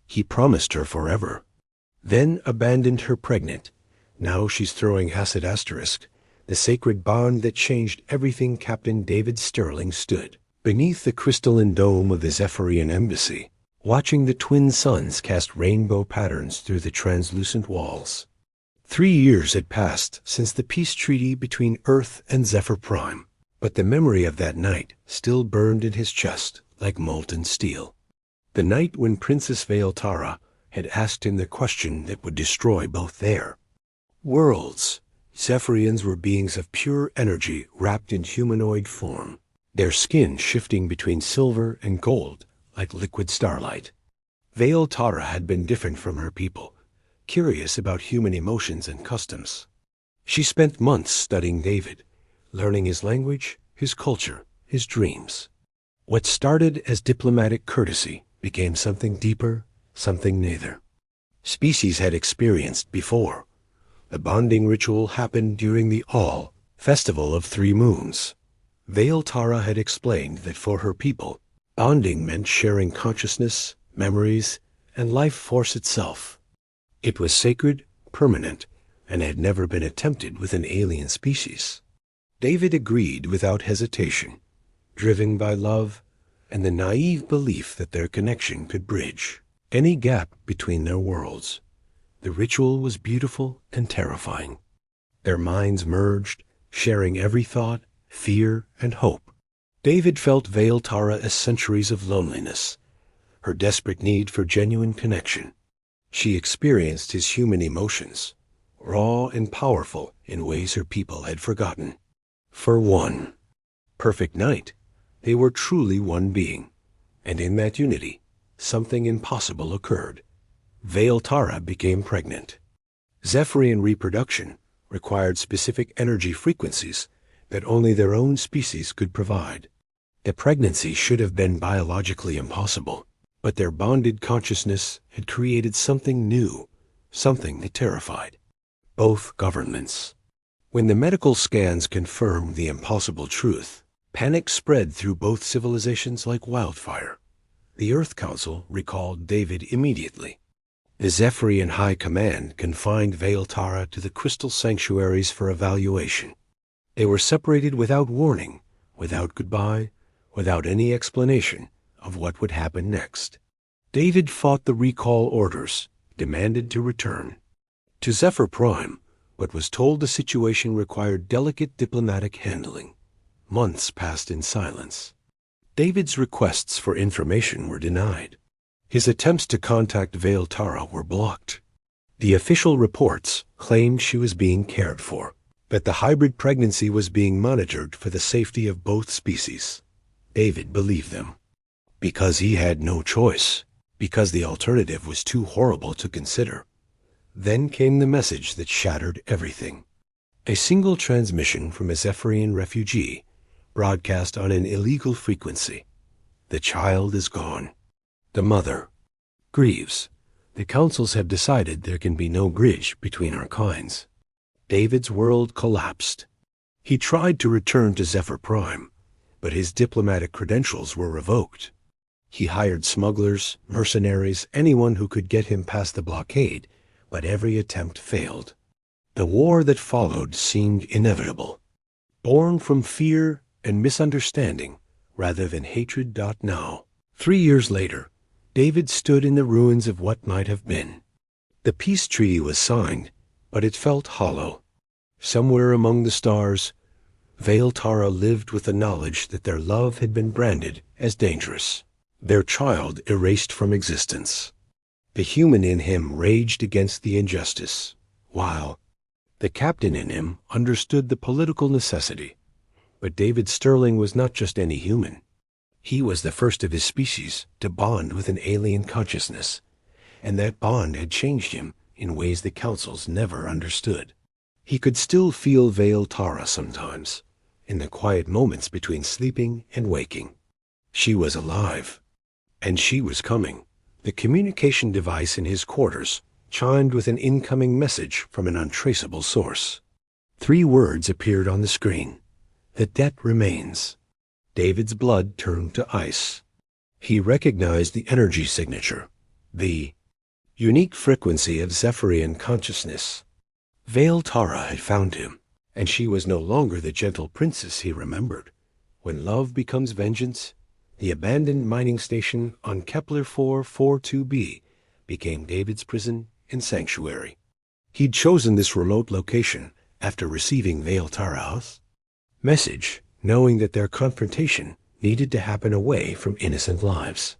He promised her forever, then abandoned her pregnant. Now she's throwing acid asterisk, the sacred bond that changed everything. Captain David Sterling stood beneath the crystalline dome of the Zephyrian embassy, watching the twin suns cast rainbow patterns through the translucent walls. 3 years had passed since the peace treaty between Earth and Zephyr Prime, but the memory of that night still burned in his chest like molten steel. The night when Princess Veiltara had asked him the question that would destroy both their worlds. Zephyrians were beings of pure energy wrapped in humanoid form, their skin shifting between silver and gold like liquid starlight. Veiltara had been different from her people, curious about human emotions and customs. She spent months studying David, learning his language, his culture, his dreams. What started as diplomatic courtesy became something deeper, something neither species had experienced before. The bonding ritual happened during the All Festival of 3 Moons. Veiltara had explained that for her people, bonding meant sharing consciousness, memories, and life force itself. It was sacred, permanent, and had never been attempted with an alien species. David agreed without hesitation, driven by love and the naive belief that their connection could bridge any gap between their worlds. The ritual was beautiful and terrifying. Their minds merged, sharing every thought, fear, and hope. David felt Veiltara as centuries of loneliness, her desperate need for genuine connection. She experienced his human emotions, raw and powerful in ways her people had forgotten. For one perfect night, they were truly one being, and in that unity, something impossible occurred. Veiltara became pregnant. Zephyrian reproduction required specific energy frequencies that only their own species could provide. The pregnancy should have been biologically impossible, but their bonded consciousness had created something new, something that terrified both governments. When the medical scans confirmed the impossible truth, panic spread through both civilizations like wildfire. The Earth Council recalled David immediately. The Zephyrian High Command confined Veiltara to the crystal sanctuaries for evaluation. They were separated without warning, without goodbye, without any explanation of what would happen next. David fought the recall orders, demanded to return to Zephyr Prime, but was told the situation required delicate diplomatic handling. Months passed in silence. David's requests for information were denied. His attempts to contact Veiltara were blocked. The official reports claimed she was being cared for, but the hybrid pregnancy was being monitored for the safety of both species. David believed them. Because he had no choice, because the alternative was too horrible to consider. Then came the message that shattered everything. A single transmission from a Zephyrian refugee, broadcast on an illegal frequency. The child is gone. The mother grieves. The councils have decided there can be no bridge between our kinds. David's world collapsed. He tried to return to Zephyr Prime, but his diplomatic credentials were revoked. He hired smugglers, mercenaries, anyone who could get him past the blockade, but every attempt failed. The war that followed seemed inevitable, born from fear and misunderstanding rather than hatred. Now, 3 years later, David stood in the ruins of what might have been. The peace treaty was signed, but it felt hollow. Somewhere among the stars, Veiltara lived with the knowledge that their love had been branded as dangerous, their child erased from existence. The human in him raged against the injustice, while the captain in him understood the political necessity. But David Sterling was not just any human. He was the first of his species to bond with an alien consciousness, and that bond had changed him in ways the councils never understood. He could still feel Veiltara sometimes, in the quiet moments between sleeping and waking. She was alive, and she was coming. The communication device in his quarters chimed with an incoming message from an untraceable source. 3 words appeared on the screen. The debt remains. David's blood turned to ice. He recognized the energy signature, the Unique frequency of Zephyrian consciousness. Veil Tara had found him, and she was no longer the gentle princess he remembered. When love becomes vengeance, the abandoned mining station on Kepler 442b became David's prison and sanctuary. He'd chosen this remote location after receiving Veil Tara's message, knowing that their confrontation needed to happen away from innocent lives.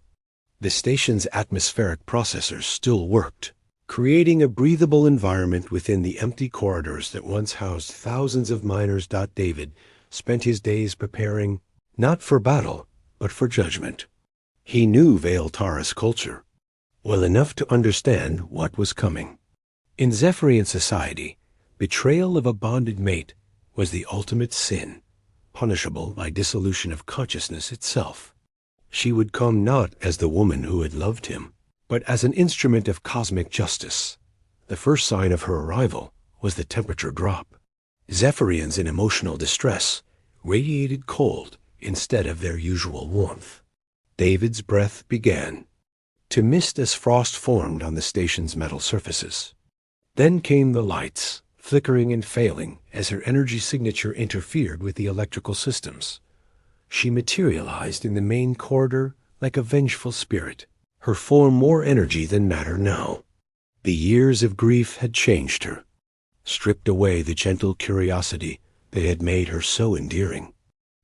The station's atmospheric processors still worked, creating a breathable environment within the empty corridors that once housed thousands of miners. David spent his days preparing not for battle, but for judgment. He knew Veil Tara's culture well enough to understand what was coming. In Zephyrian society, betrayal of a bonded mate was the ultimate sin, punishable by dissolution of consciousness itself. She would come not as the woman who had loved him, but as an instrument of cosmic justice. The first sign of her arrival was the temperature drop. Zephyrians in emotional distress radiated cold instead of their usual warmth. David's breath began to mist as frost formed on the station's metal surfaces. Then came the lights, flickering and failing as her energy signature interfered with the electrical systems. She materialized in the main corridor like a vengeful spirit, her form more energy than matter now. The years of grief had changed her, stripped away the gentle curiosity that had made her so endearing.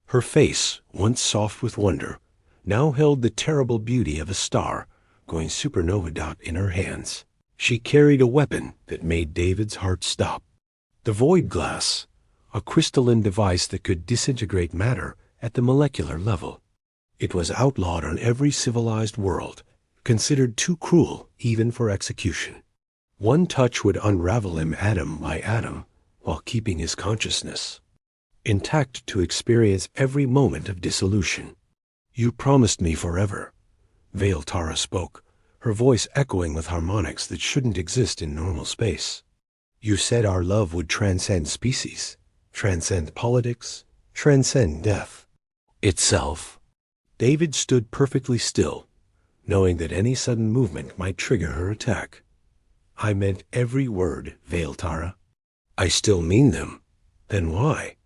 Her face, once soft with wonder, now held the terrible beauty of a star going supernova. In her hands, she carried a weapon that made David's heart stop. The void glass, a crystalline device that could disintegrate matter at the molecular level. It was outlawed on every civilized world, considered too cruel even for execution. One touch would unravel him atom by atom while keeping his consciousness intact to experience every moment of dissolution. "You promised me forever," Veil Tara spoke, her voice echoing with harmonics that shouldn't exist in normal space. "You said our love would transcend species, transcend politics, transcend death itself." David stood perfectly still, knowing that any sudden movement might trigger her attack. "I meant every word, Veil Tara." "I still mean them. Then why?"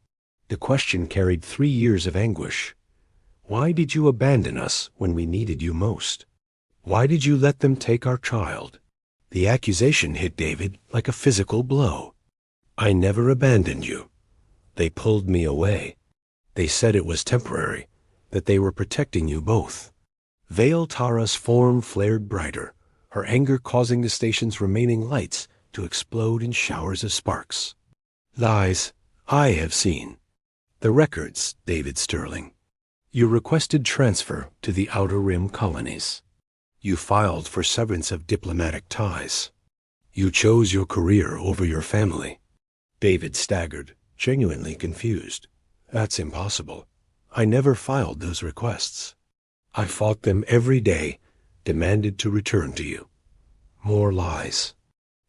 The question carried 3 years of anguish. Why did you abandon us when we needed you most? Why did you let them take our child? The accusation hit David like a physical blow. "I never abandoned you. They pulled me away. They said it was temporary, that they were protecting you both." Veil Tara's form flared brighter, her anger causing the station's remaining lights to explode in showers of sparks. "Lies I have seen. The records, David Sterling. You requested transfer to the Outer Rim colonies. You filed for severance of diplomatic ties. You chose your career over your family." David staggered, genuinely confused. "That's impossible. I never filed those requests. I fought them every day, demanded to return to you." More lies.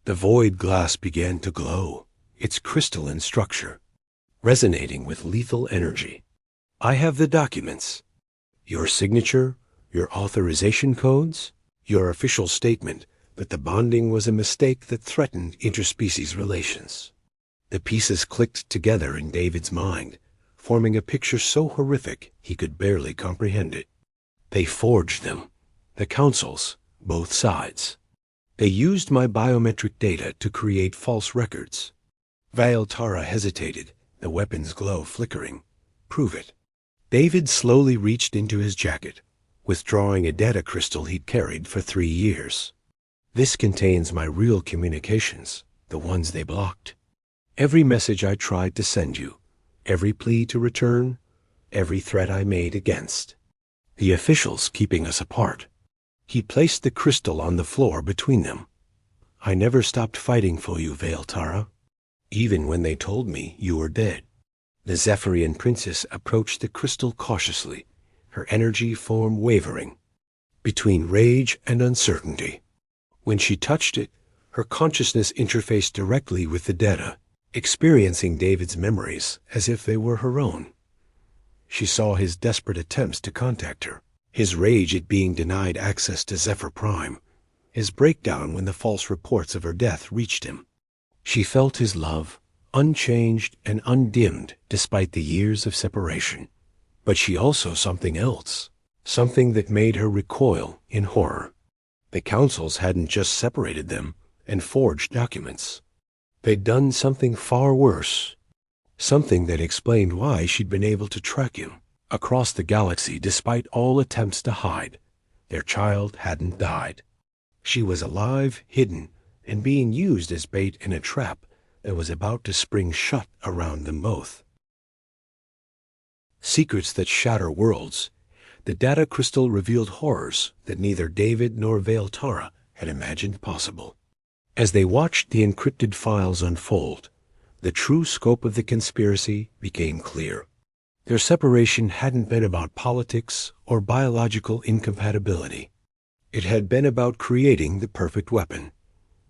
The void glass began to glow, its crystalline structure resonating with lethal energy. "I have the documents. Your signature, your authorization codes, your official statement that the bonding was a mistake that threatened interspecies relations." The pieces clicked together in David's mind, forming a picture so horrific he could barely comprehend it. They forged them, the councils, both sides. They used my biometric data to create false records. Veil Tara hesitated, the weapon's glow flickering. "Prove it." David slowly reached into his jacket, withdrawing a data crystal he'd carried for 3 years. "This contains my real communications, the ones they blocked. Every message I tried to send you, every plea to return, every threat I made against. The officials keeping us apart." He placed the crystal on the floor between them. "I never stopped fighting for you, Veil Tara, even when they told me you were dead." The Zephyrian princess approached the crystal cautiously, her energy form wavering between rage and uncertainty. When she touched it, her consciousness interfaced directly with the data, experiencing David's memories as if they were her own. She saw his desperate attempts to contact her, his rage at being denied access to Zephyr Prime, his breakdown when the false reports of her death reached him. She felt his love, unchanged and undimmed despite the years of separation. But she also something else, something that made her recoil in horror. The councils hadn't just separated them and forged documents. They'd done something far worse, something that explained why she'd been able to track him across the galaxy despite all attempts to hide. Their child hadn't died. She was alive, hidden, and being used as bait in a trap that was about to spring shut around them both. Secrets that shatter worlds. The data crystal revealed horrors that neither David nor Veil Tara had imagined possible. As they watched the encrypted files unfold, the true scope of the conspiracy became clear. Their separation hadn't been about politics or biological incompatibility. It had been about creating the perfect weapon,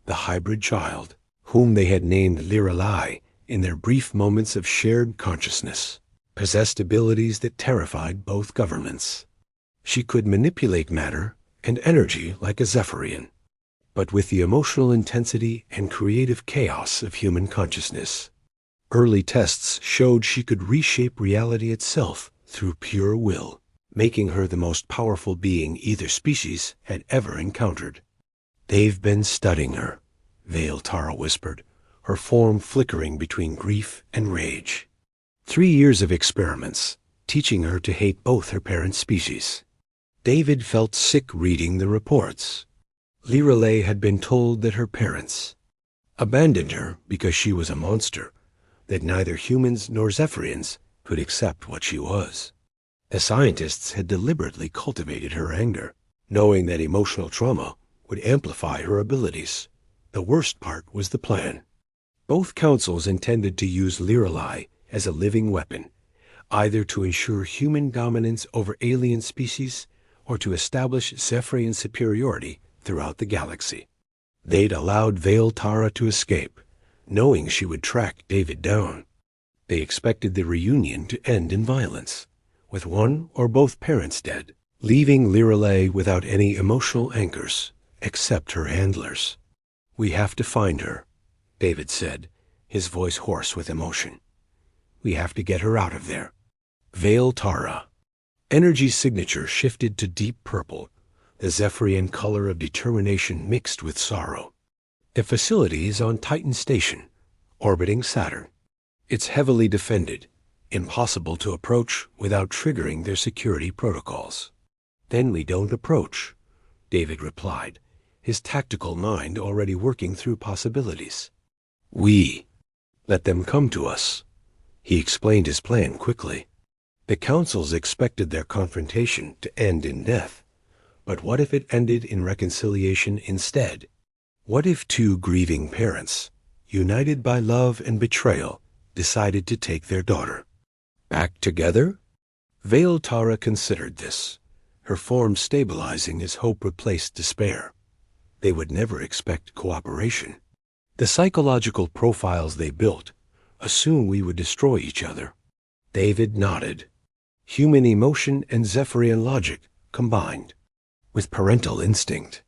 the hybrid child, whom they had named Lirelai in their brief moments of shared consciousness, possessed abilities that terrified both governments. She could manipulate matter and energy like a Zephyrian, but with the emotional intensity and creative chaos of human consciousness. Early tests showed she could reshape reality itself through pure will, making her the most powerful being either species had ever encountered. "They've been studying her," Veil Tara whispered, her form flickering between grief and rage. 3 years of experiments, teaching her to hate both her parent species. David felt sick reading the reports. Lirelai had been told that her parents abandoned her because she was a monster, that neither humans nor Zephyrians could accept what she was. The scientists had deliberately cultivated her anger, knowing that emotional trauma would amplify her abilities. The worst part was the plan. Both councils intended to use Lirelai as a living weapon, either to ensure human dominance over alien species or to establish Zephyrian superiority throughout the galaxy. They'd allowed Veil Tara to escape, knowing she would track David down. They expected the reunion to end in violence, with one or both parents dead, leaving Lirelai without any emotional anchors except her handlers. "We have to find her," David said, his voice hoarse with emotion. "We have to get her out of there." Veil Tara. Energy's signature shifted to deep purple, the Zephyrian color of determination mixed with sorrow. The facility is on Titan Station, orbiting Saturn. It's heavily defended, impossible to approach without triggering their security protocols. "Then we don't approach," David replied, his tactical mind already working through possibilities. "We let them come to us." He explained his plan quickly. The councils expected their confrontation to end in death. But what if it ended in reconciliation instead? What if two grieving parents, united by love and betrayal, decided to take their daughter back together? Veil Tara considered this, her form stabilizing as hope replaced despair. They would never expect cooperation. The psychological profiles they built assumed we would destroy each other. David nodded. Human emotion and Zephyrian logic combined, with parental instinct.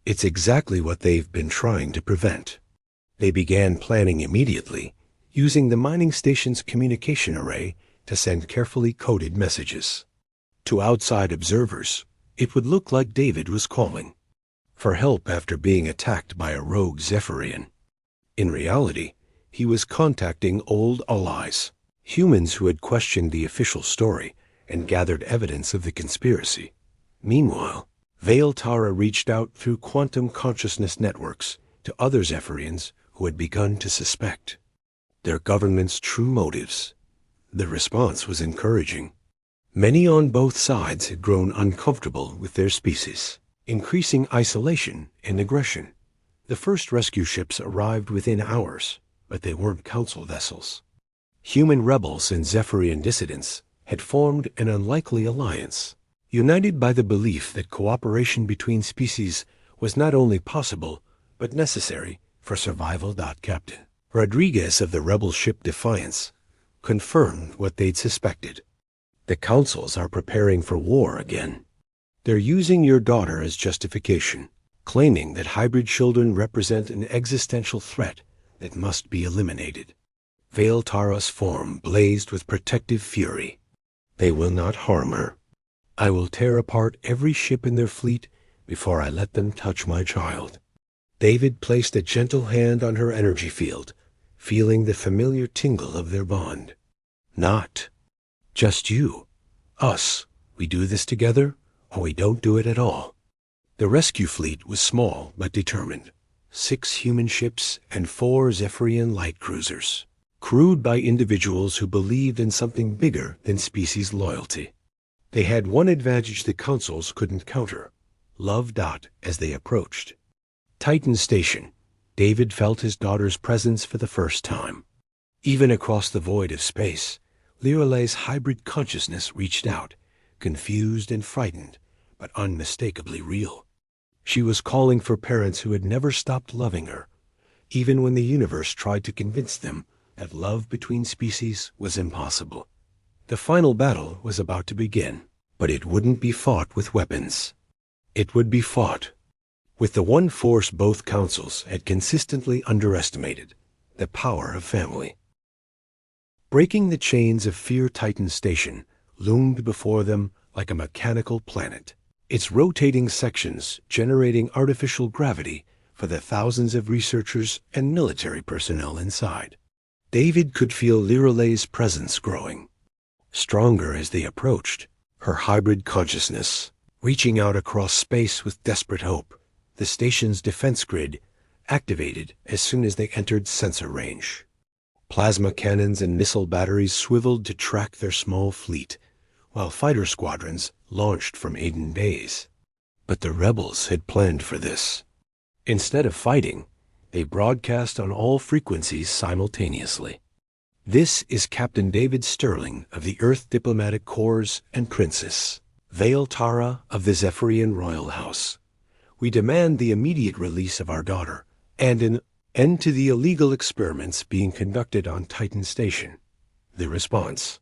It's exactly what they've been trying to prevent. They began planning immediately, using the mining station's communication array to send carefully coded messages. To outside observers, it would look like David was calling for help after being attacked by a rogue Zephyrian. In reality, he was contacting old allies, humans who had questioned the official story and gathered evidence of the conspiracy. Meanwhile, Veil Tara reached out through quantum consciousness networks to other Zephyrians who had begun to suspect their government's true motives. The response was encouraging. Many on both sides had grown uncomfortable with their species, increasing isolation and aggression. The first rescue ships arrived within hours, but they weren't council vessels. Human rebels and Zephyrian dissidents had formed an unlikely alliance, united by the belief that cooperation between species was not only possible, but necessary for survival. Captain Rodriguez of the rebel ship Defiance confirmed what they'd suspected. The councils are preparing for war again. They're using your daughter as justification, claiming that hybrid children represent an existential threat that must be eliminated. Veil Tara's form blazed with protective fury. They will not harm her. I will tear apart every ship in their fleet before I let them touch my child. David placed a gentle hand on her energy field, feeling the familiar tingle of their bond. Not just you. Us. We do this together, or we don't do it at all. The rescue fleet was small but determined. 6 human ships and 4 Zephyrian light cruisers, crewed by individuals who believed in something bigger than species loyalty. They had one advantage the councils couldn't counter: love. As they approached Titan Station, David felt his daughter's presence for the first time. Even across the void of space, Liralay's hybrid consciousness reached out, confused and frightened, but unmistakably real. She was calling for parents who had never stopped loving her, even when the universe tried to convince them that love between species was impossible. The final battle was about to begin, but it wouldn't be fought with weapons. It would be fought with the one force both councils had consistently underestimated: the power of family. Breaking the chains of fear, Titan Station loomed before them like a mechanical planet, its rotating sections generating artificial gravity for the thousands of researchers and military personnel inside. David could feel Liralay's presence growing, stronger as they approached, her hybrid consciousness reaching out across space with desperate hope. The station's defense grid activated as soon as they entered sensor range. Plasma cannons and missile batteries swiveled to track their small fleet, while fighter squadrons launched from Aden bays. But the rebels had planned for this. Instead of fighting, they broadcast on all frequencies simultaneously. This is Captain David Sterling of the Earth Diplomatic Corps and Princess Veil Tara of the Zephyrian Royal House. We demand the immediate release of our daughter and an end to the illegal experiments being conducted on Titan Station. The response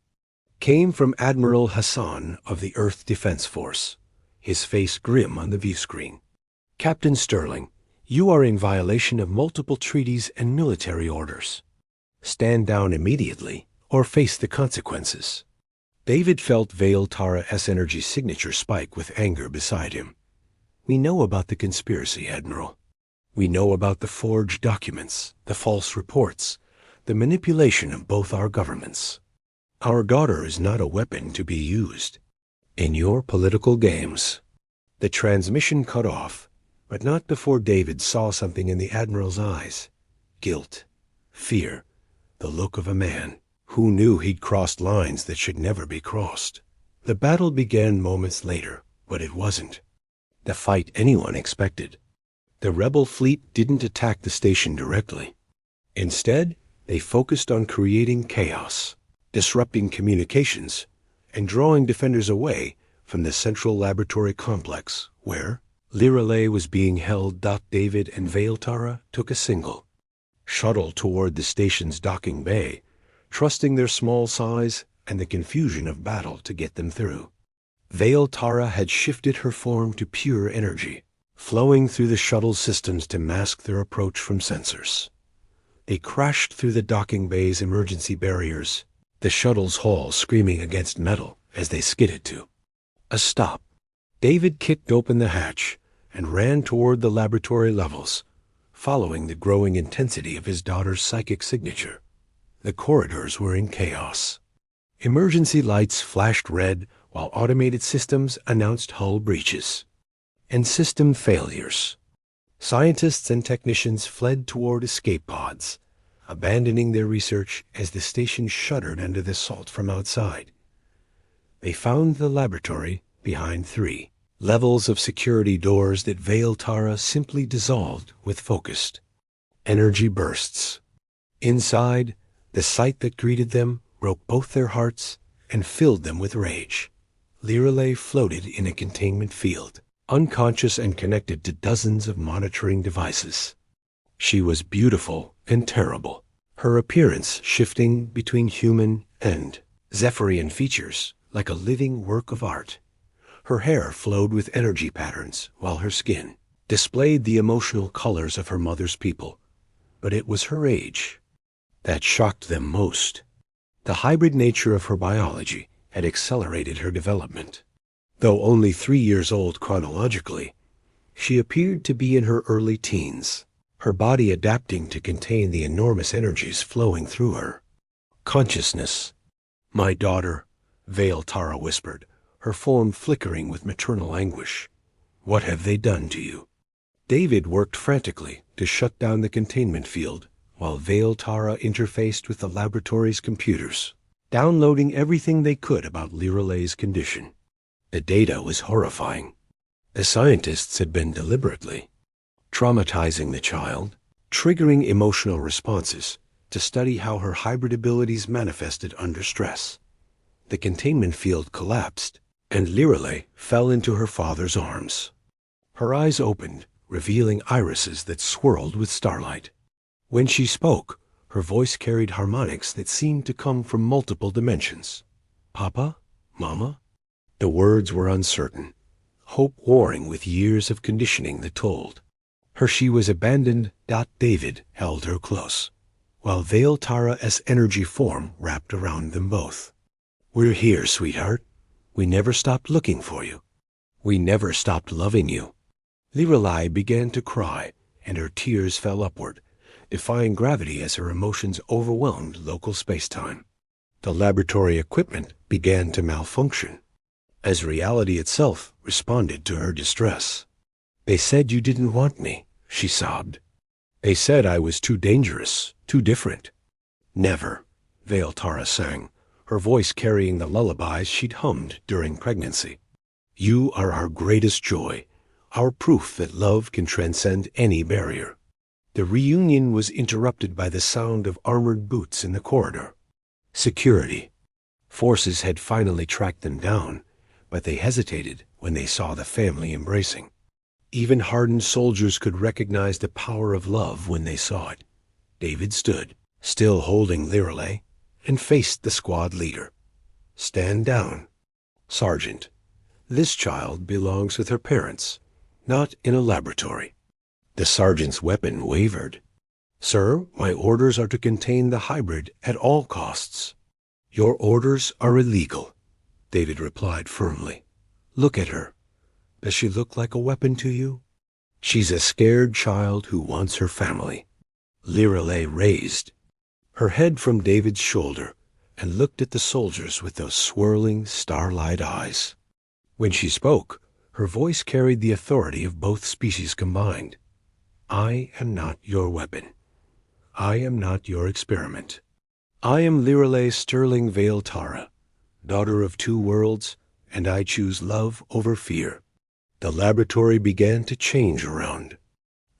came from Admiral Hassan of the Earth Defense Force, his face grim on the viewscreen. Captain Sterling, you are in violation of multiple treaties and military orders. Stand down immediately or face the consequences. David felt Veil Tara's energy signature spike with anger beside him. We know about the conspiracy, Admiral. We know about the forged documents, the false reports, the manipulation of both our governments. Our daughter is not a weapon to be used in your political games. The transmission cut off, but not before David saw something in the Admiral's eyes: guilt, fear, the look of a man who knew he'd crossed lines that should never be crossed. The battle began moments later, but it wasn't the fight anyone expected. The rebel fleet didn't attack the station directly. Instead, they focused on creating chaos, disrupting communications, and drawing defenders away from the central laboratory complex where Liralay was being held. David and Veil Tara took a single shuttle toward the station's docking bay, trusting their small size and the confusion of battle to get them through. Veil Tara had shifted her form to pure energy, flowing through the shuttle systems to mask their approach from sensors. They crashed through the docking bay's emergency barriers, the shuttle's hull screaming against metal as they skidded to a stop. David kicked open the hatch and ran toward the laboratory levels, following the growing intensity of his daughter's psychic signature. The corridors were in chaos. Emergency lights flashed red while automated systems announced hull breaches and system failures. Scientists and technicians fled toward escape pods, abandoning their research as the station shuddered under the assault from outside. They found the laboratory behind 3 levels of security doors that Veil Tara simply dissolved with focused energy bursts. Inside, the sight that greeted them broke both their hearts and filled them with rage. Liralay floated in a containment field, unconscious and connected to dozens of monitoring devices. She was beautiful and terrible, her appearance shifting between human and Zephyrian features like a living work of art. Her hair flowed with energy patterns, while her skin, displayed the emotional colors of her mother's people, but it was her age that shocked them most. The hybrid nature of her biology had accelerated her development. Though only 3 years old chronologically, she appeared to be in her early teens, her body adapting to contain the enormous energies flowing through her. Consciousness. "My daughter," Veil Tara whispered, her form flickering with maternal anguish. "What have they done to you?" David worked frantically to shut down the containment field, while Veil Tara interfaced with the laboratory's computers, downloading everything they could about Liralay's condition. The data was horrifying. The scientists had been deliberately traumatizing the child, triggering emotional responses to study how her hybrid abilities manifested under stress. The containment field collapsed, and Liralay fell into her father's arms. Her eyes opened, revealing irises that swirled with starlight. When she spoke, her voice carried harmonics that seemed to come from multiple dimensions. "Papa? Mama?" The words were uncertain, hope warring with years of conditioning that told. Her she was abandoned. David held her close, while Veil Tara's energy form wrapped around them both. "We're here, sweetheart. We never stopped looking for you. We never stopped loving you." Liralay began to cry, and her tears fell upward, defying gravity as her emotions overwhelmed local space-time. The laboratory equipment began to malfunction, as reality itself responded to her distress. "They said you didn't want me," she sobbed. "They said I was too dangerous, too different." "Never," Veil Tara sang, her voice carrying the lullabies she'd hummed during pregnancy. "You are our greatest joy, our proof that love can transcend any barrier." The reunion was interrupted by the sound of armored boots in the corridor. Security. Forces had finally tracked them down, but they hesitated when they saw the family embracing. Even hardened soldiers could recognize the power of love when they saw it. David stood, still holding Liralay, and faced the squad leader. "Stand down. Sergeant, this child belongs with her parents, not in a laboratory." The sergeant's weapon wavered. "Sir, my orders are to contain the hybrid at all costs." "Your orders are illegal," David replied firmly. "Look at her. Does she look like a weapon to you?" "She's a scared child who wants her family." Liralay raised her head from David's shoulder and looked at the soldiers with those swirling, starlight eyes. When she spoke, her voice carried the authority of both species combined. "I am not your weapon. I am not your experiment. I am Liralay Sterling Veil Tara, daughter of two worlds, and I choose love over fear." The laboratory began to change around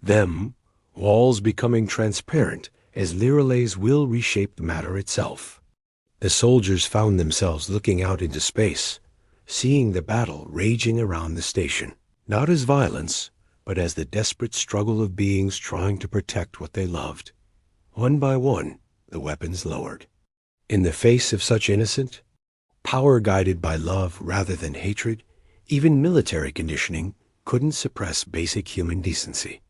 them, walls becoming transparent as Liralay's will reshaped matter itself. The soldiers found themselves looking out into space, seeing the battle raging around the station, not as violence, but as the desperate struggle of beings trying to protect what they loved. One by one, the weapons lowered. In the face of such innocent, power guided by love rather than hatred, even military conditioning couldn't suppress basic human decency.